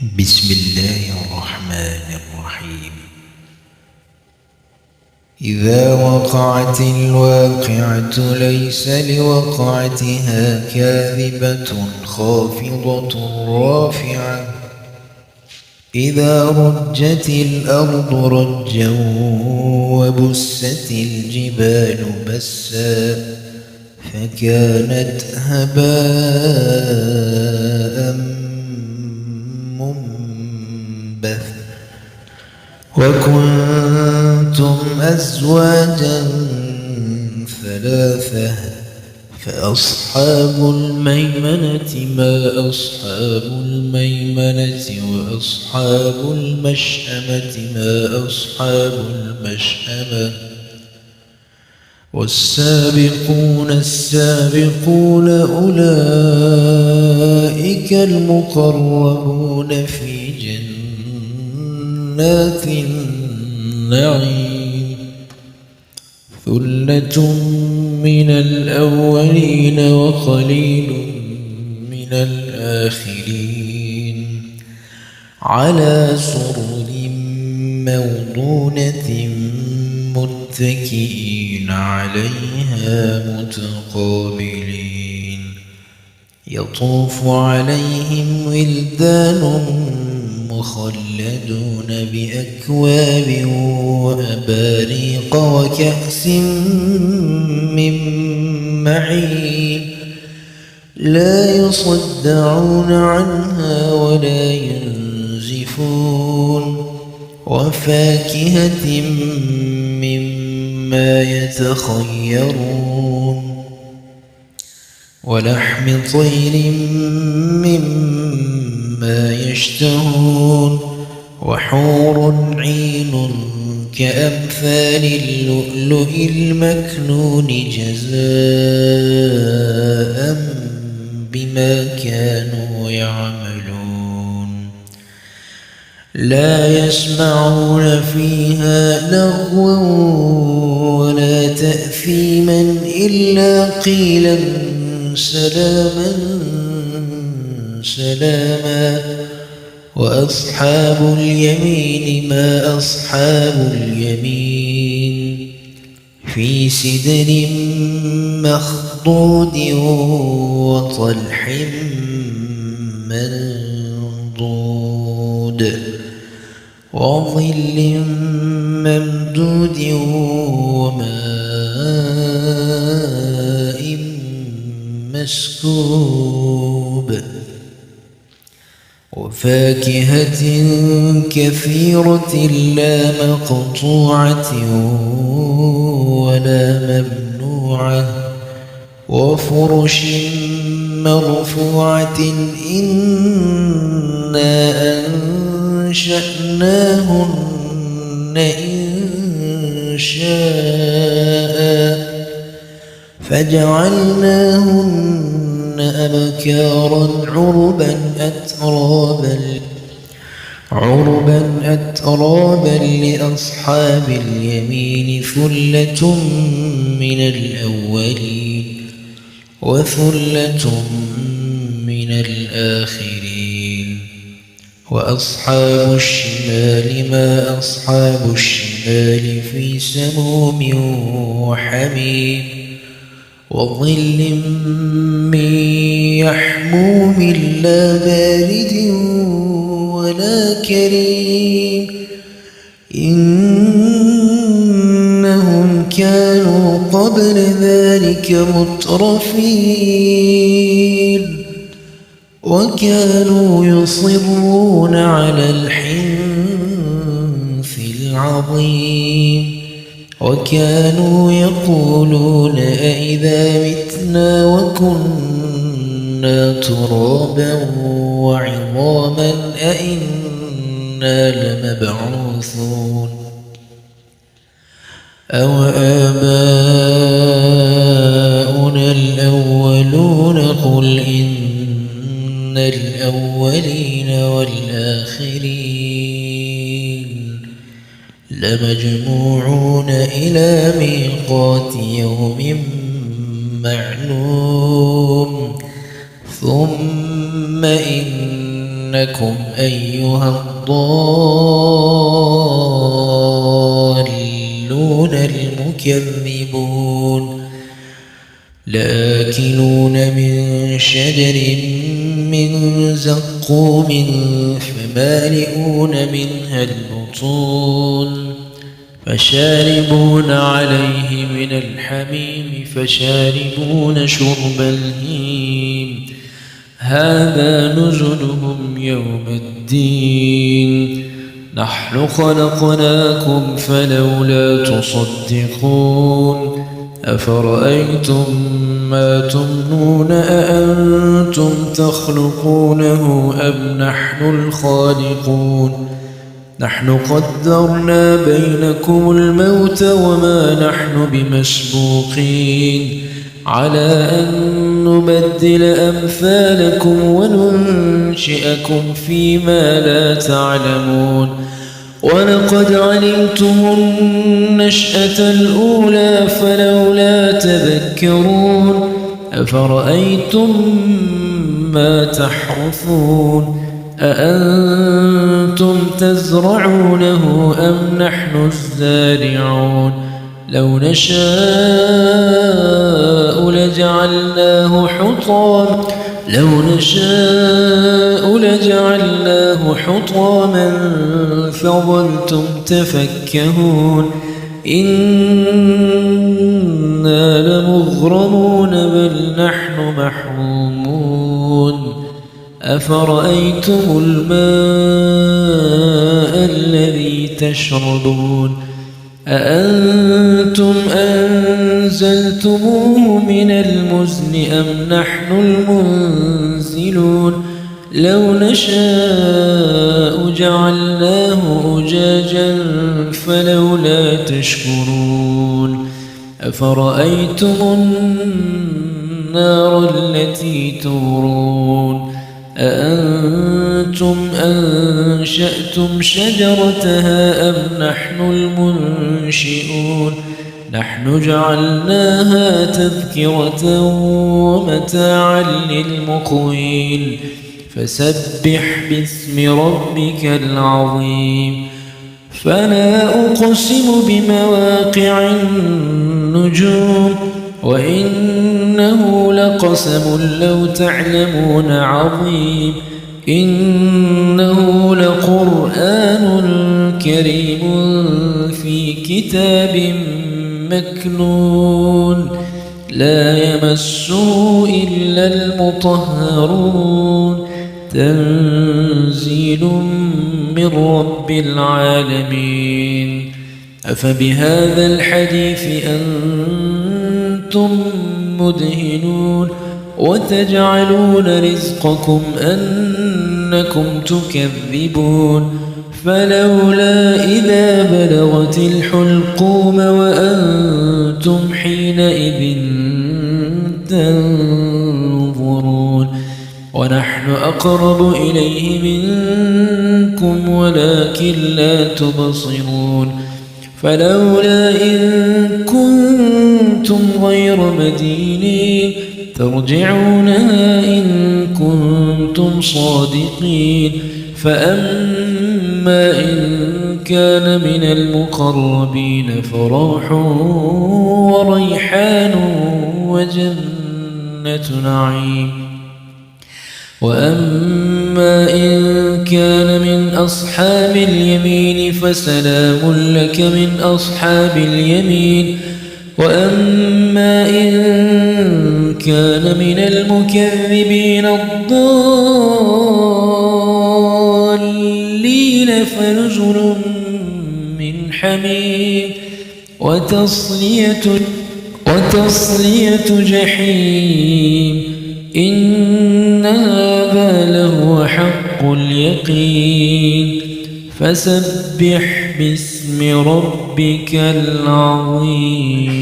بسم الله الرحمن الرحيم. إذا وقعت الواقعة ليس لوقعتها كاذبة خافضة رافعة إذا رجت الأرض رجا وبست الجبال بسا فكانت هباء منبثا وكنتم أزواجا ثلاثة فأصحاب الميمنة ما أصحاب الميمنة وأصحاب المشأمة ما أصحاب المشأمة والسابقون السابقون أولئك المقربون في جنات النعيم ثلة من الأولين وقليل من الآخرين على سرر موضونة متكئين عليها متقابلين يطوف عليهم ولدان مخلدون بأكواب وأباريق وكأس من معين لا يصدعون عنها ولا ينزفون وفاكهة مما يتخيرون ولحم طير مما يشتهون وحور عين كأمثال اللؤلؤ المكنون جزاء بما كانوا يعملون لا يسمعون فيها لغوا ولا تأثيما إلا قيلا سلاما سلاما وأصحاب اليمين ما أصحاب اليمين في سدر مخضود وطلح منضود وظل ممدود وماء مسكوب وفاكهة كثيرة لا مقطوعة ولا ممنوعة وفرش مرفوعة إنا أنشأناهن إنشاء فجعلناهن أبكارا عربا أترابا لأصحاب اليمين ثلة من الأولين وثلة من الآخرين وأصحاب الشمال ما أصحاب الشمال في سموم وحميم وظل من يحموم لا بارد ولا كريم إنهم كانوا قبل ذلك مترفين وكانوا يصرون على الحنث العظيم وكانوا يقولون أئذا متنا وكنا ترابا وعظاما أئنا لمبعوثون أو آباؤنا الأولون قل إن الأولين والآخرين لمجموعون إلى ميقات يوم معلوم ثم إن إنكم أيها الضالون المكذبون لآكلون من شجر من زقوم فمالئون منها البطون فشاربون عليه من الحميم فشاربون شرب الهيم هذا نزلهم يوم الدين نحن خلقناكم فلولا تصدقون أفرأيتم ما تمنون أأنتم تخلقونه أم نحن الخالقون نحن قدرنا بينكم الموت وما نحن بمسبوقين على أن نبدل أمثالكم وننشئكم فيما لا تعلمون ولقد علمتم النشأة الأولى فلولا تذكرون أفرأيتم ما تحرثون أأنتم تزرعونه أم نحن الزارعون لو نشاء لجعلناه حطاما فظلتم تفكهون إنا لمغرمون بل نحن محرومون أفرأيتم الماء الذي تشربون أأنتم أنزلتموه من المزن أم نحن المنزلون لو نشاء جعلناه أجاجا فلولا تشكرون أفرأيتم النار التي تورون أأنتم أنشأتم شجرتها أم نحن المنشئون نحن جعلناها تذكرة ومتاعا للمقوين فسبح باسم ربك العظيم فلا أقسم بمواقع النجوم وإنه لقسم لو تعلمون عظيم إنه لقرآن كريم في كتاب مكنون لا يمسه إلا المطهرون تنزيل من رب العالمين أفبهذا الحديث أنتم مدهنون وتجعلون رزقكم أنكم تكذبون فلولا إذا بلغت الحلقوم وأنتم حينئذ تنظرون ونحن أقرب إليه منكم ولكن لا تبصرون فلولا إن كنتم غير مدينين ترجعونها إن كنتم صادقين فأما إن كان من المقربين فروح وريحان وجنة نعيم وأما إن كان من أصحاب اليمين فسلام لك من أصحاب اليمين وأما إن كان من المكذبين الضالين فنزل من حميم وتصلية جحيم إن هذا لهو حق اليقين فسبح باسم ربك العظيم